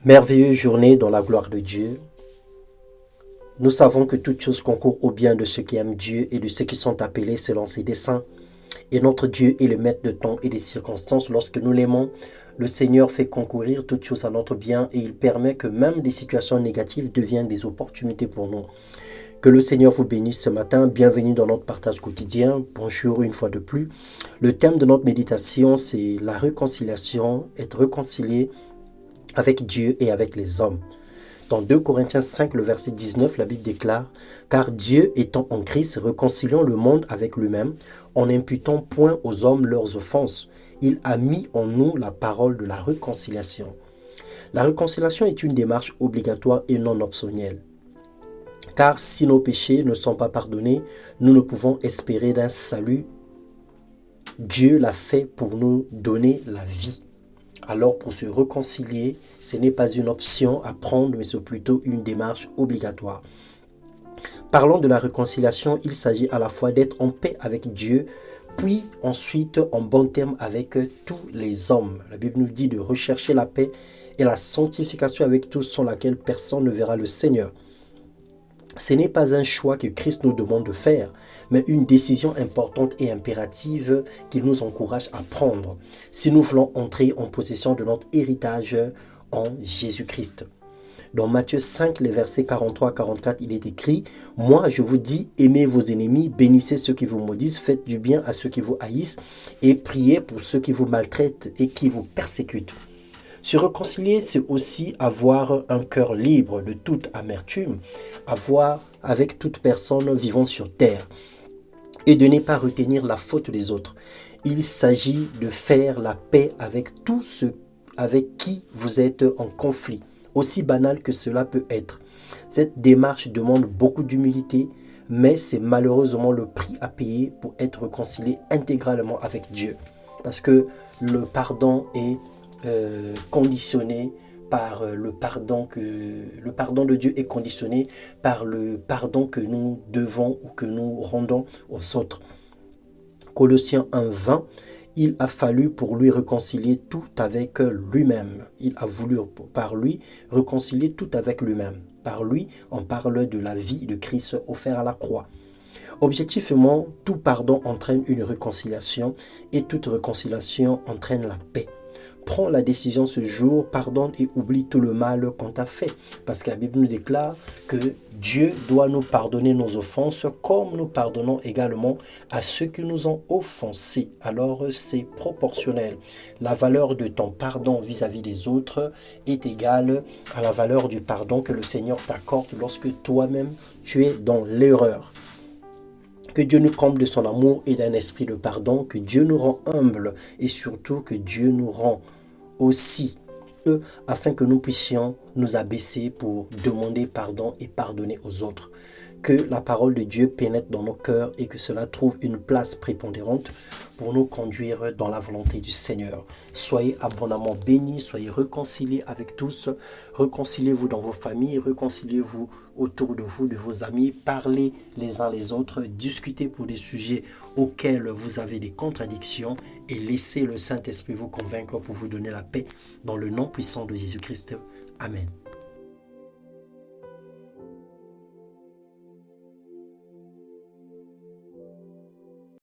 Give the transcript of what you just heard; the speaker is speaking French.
Merveilleuse journée dans la gloire de Dieu. Nous savons que toute chose concourt au bien de ceux qui aiment Dieu et de ceux qui sont appelés selon ses desseins. Et notre Dieu est le maître de temps et des circonstances. Lorsque nous l'aimons, le Seigneur fait concourir toutes choses à notre bien et il permet que même des situations négatives deviennent des opportunités pour nous. Que le Seigneur vous bénisse ce matin. Bienvenue dans notre partage quotidien. Bonjour une fois de plus. Le thème de notre méditation, c'est la réconciliation, être réconcilié avec Dieu et avec les hommes. Dans 2 Corinthiens 5, le verset 19, la Bible déclare « Car Dieu étant en Christ, réconciliant le monde avec lui-même, en n'imputant point aux hommes leurs offenses. Il a mis en nous la parole de la réconciliation. » La réconciliation est une démarche obligatoire et non optionnelle. Car si nos péchés ne sont pas pardonnés, nous ne pouvons espérer d'un salut. Dieu l'a fait pour nous donner la vie. Alors pour se réconcilier, ce n'est pas une option à prendre, mais c'est plutôt une démarche obligatoire. Parlons de la réconciliation, il s'agit à la fois d'être en paix avec Dieu, puis ensuite en bon terme avec tous les hommes. La Bible nous dit de rechercher la paix et la sanctification avec tous, sans laquelle personne ne verra le Seigneur. Ce n'est pas un choix que Christ nous demande de faire, mais une décision importante et impérative qu'il nous encourage à prendre, si nous voulons entrer en possession de notre héritage en Jésus-Christ. Dans Matthieu 5, les versets 43 à 44, il est écrit « Moi, je vous dis, aimez vos ennemis, bénissez ceux qui vous maudissent, faites du bien à ceux qui vous haïssent, et priez pour ceux qui vous maltraitent et qui vous persécutent. » Se réconcilier, c'est aussi avoir un cœur libre de toute amertume, avoir avec toute personne vivant sur terre et de ne pas retenir la faute des autres. Il s'agit de faire la paix avec tous ceux avec qui vous êtes en conflit, aussi banal que cela peut être. Cette démarche demande beaucoup d'humilité, mais c'est malheureusement le prix à payer pour être réconcilié intégralement avec Dieu. Parce que le pardon est conditionné par le pardon de Dieu est conditionné par le pardon que nous devons ou que nous rendons aux autres. Colossiens 1:20, il a fallu pour lui réconcilier tout avec lui-même. Il a voulu par lui réconcilier tout avec lui-même. Par lui, on parle de la vie de Christ offerte à la croix. Objectivement, tout pardon entraîne une réconciliation et toute réconciliation entraîne la paix. Prends la décision ce jour, pardonne et oublie tout le mal qu'on t'a fait. Parce que la Bible nous déclare que Dieu doit nous pardonner nos offenses comme nous pardonnons également à ceux qui nous ont offensés. Alors c'est proportionnel. La valeur de ton pardon vis-à-vis des autres est égale à la valeur du pardon que le Seigneur t'accorde lorsque toi-même tu es dans l'erreur. Que Dieu nous comble de son amour et d'un esprit de pardon, que Dieu nous rend humbles et surtout que Dieu nous rend aussi, afin que nous puissions nous abaisser pour demander pardon et pardonner aux autres. Que la parole de Dieu pénètre dans nos cœurs et que cela trouve une place prépondérante pour nous conduire dans la volonté du Seigneur. Soyez abondamment bénis, soyez réconciliés avec tous, réconciliez-vous dans vos familles, réconciliez-vous autour de vous, de vos amis, parlez les uns les autres, discutez pour des sujets auxquels vous avez des contradictions et laissez le Saint-Esprit vous convaincre pour vous donner la paix dans le nom puissant de Jésus-Christ. Amen.